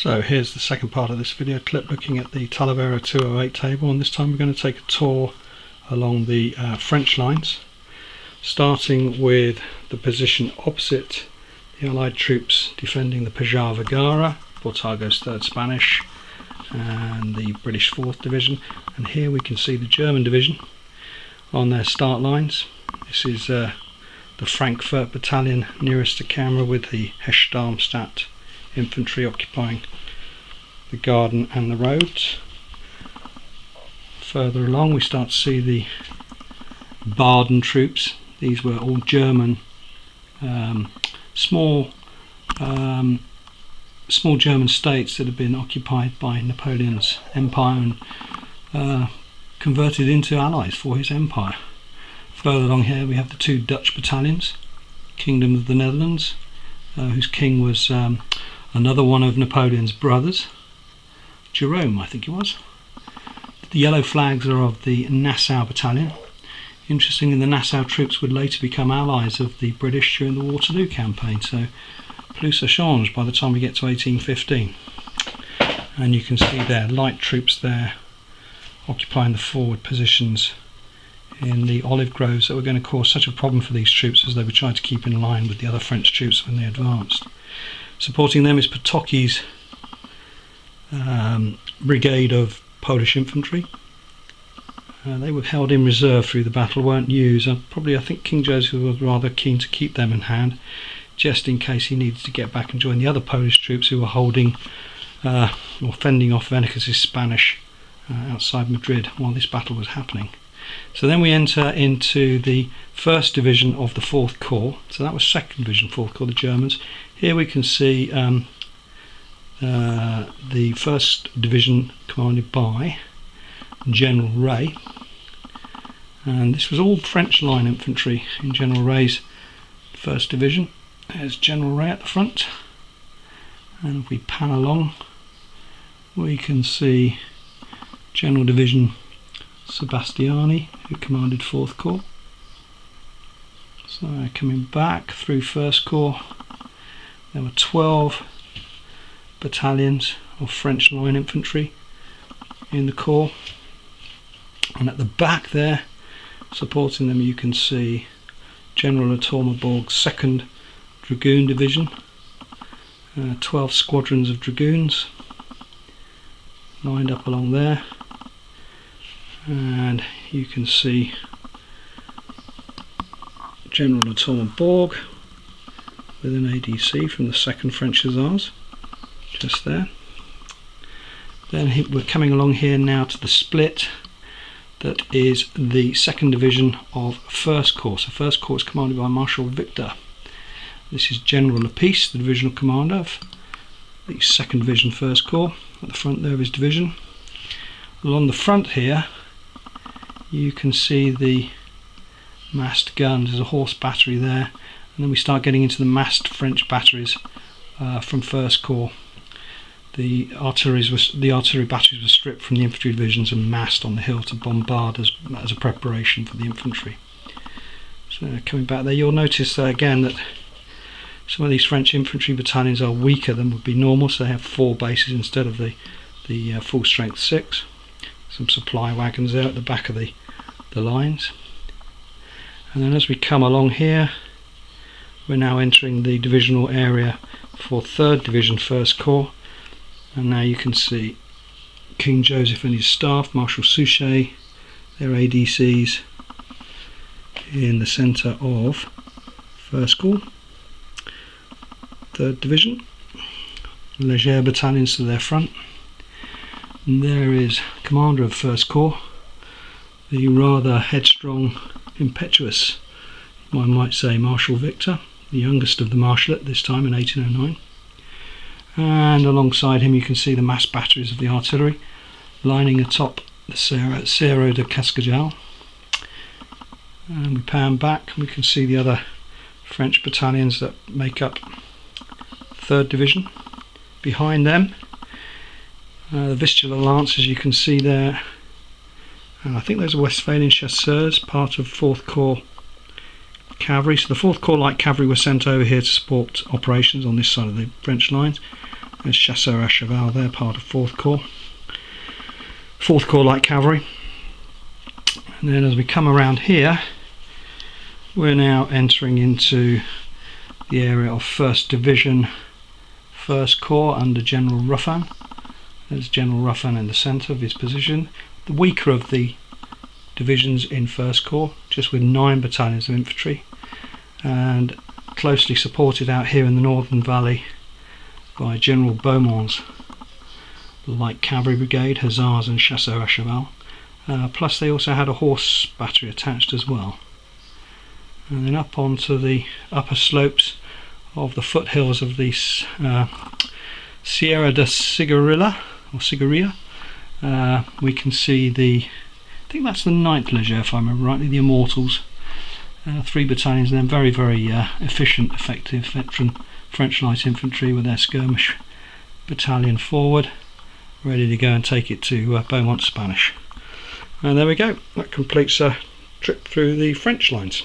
So here's the second part of this video clip looking at the Talavera 208 table, and this time we're going to take a tour along the French lines, starting with the position opposite the Allied troops defending the Pajar Vergara, Bortago's 3rd Spanish, and the British 4th Division. And here we can see the German division on their start lines. This is the Frankfurt battalion nearest to camera, with the Hesse-Darmstadt infantry occupying the garden and the roads. Further along we start to see the Baden troops. These were all German, small German states that had been occupied by Napoleon's empire and converted into allies for his empire. Further along here we have the 2 Dutch battalions, Kingdom of the Netherlands, whose king was another one of Napoleon's brothers, Jerome I think he was. The yellow flags are of the Nassau battalion. Interestingly, the Nassau troops would later become allies of the British during the Waterloo campaign, so plus ça change by the time we get to 1815. And you can see there light troops there occupying the forward positions in the olive groves that were going to cause such a problem for these troops as they were trying to keep in line with the other French troops when they advanced. Supporting them is Potocki's brigade of Polish infantry. They were held in reserve through the battle, weren't used. I think King Joseph was rather keen to keep them in hand, just in case he needed to get back and join the other Polish troops who were holding or fending off Veneke's Spanish outside Madrid while this battle was happening. So then we enter into the 1st Division of the 4th Corps. So that was 2nd Division, 4th Corps, the Germans. Here we can see the 1st Division commanded by General Ray, and this was all French line infantry in General Ray's 1st Division. There's General Ray at the front, and if we pan along we can see General Division Sebastiani, who commanded 4th Corps. So coming back through 1st Corps, there were 12 battalions of French line infantry in the corps, and at the back there supporting them you can see General Atormaborg's 2nd Dragoon Division, 12 squadrons of dragoons lined up along there, and you can see General Atormaborg with an ADC from the 2nd French Hussars just there. Then we're coming along here now to the split that is the 2nd Division of 1st Corps. So 1st Corps is commanded by Marshal Victor. This is General Lapice, the divisional commander of the 2nd Division 1st Corps, at the front there of his division. Along the front here you can see the massed guns. There's a horse battery there, and then we start getting into the massed French batteries from 1st Corps. The artillery batteries were stripped from the infantry divisions and massed on the hill to bombard as a preparation for the infantry. So coming back there, you'll notice again that some of these French infantry battalions are weaker than would be normal, so they have 4 bases instead of the full strength 6. Some supply wagons there at the back of the lines. And then as we come along here, we're now entering the divisional area for 3rd Division 1st Corps. And now you can see King Joseph and his staff, Marshal Suchet, their ADCs in the centre of 1st Corps. 3rd Division, Leger battalions to their front. And there is commander of 1st Corps, the rather headstrong, impetuous, one might say, Marshal Victor, the youngest of the marshalate this time in 1809. And alongside him you can see the massed batteries of the artillery lining atop the Cerro de Cascajal. And we pan back and we can see the other French battalions that make up 3rd Division. Behind them the Vistula Lancers you can see there, and I think those are Westphalian Chasseurs, part of 4th Corps cavalry. So the 4th Corps light cavalry were sent over here to support operations on this side of the French lines. There's Chasseurs à Cheval there, part of 4th Corps. 4th Corps Light Cavalry. And then as we come around here, we're now entering into the area of 1st Division, 1st Corps under General Ruffin. There's General Ruffin in the centre of his position, the weaker of the divisions in 1st Corps, just with 9 battalions of infantry, and closely supported out here in the Northern Valley by General Beaumont's Light Cavalry Brigade, Hussars and Chasseurs à Cheval. Plus they also had a horse battery attached as well. And then up onto the upper slopes of the foothills of the Sierra de Sigurilla, or Sigurilla, we can see I think that's the 9th Leger, if I remember rightly, the Immortals. 3 battalions, and then very, very efficient, effective veteran French light infantry with their skirmish battalion forward, ready to go and take it to Beaumont Spanish. And there we go, that completes a trip through the French lines.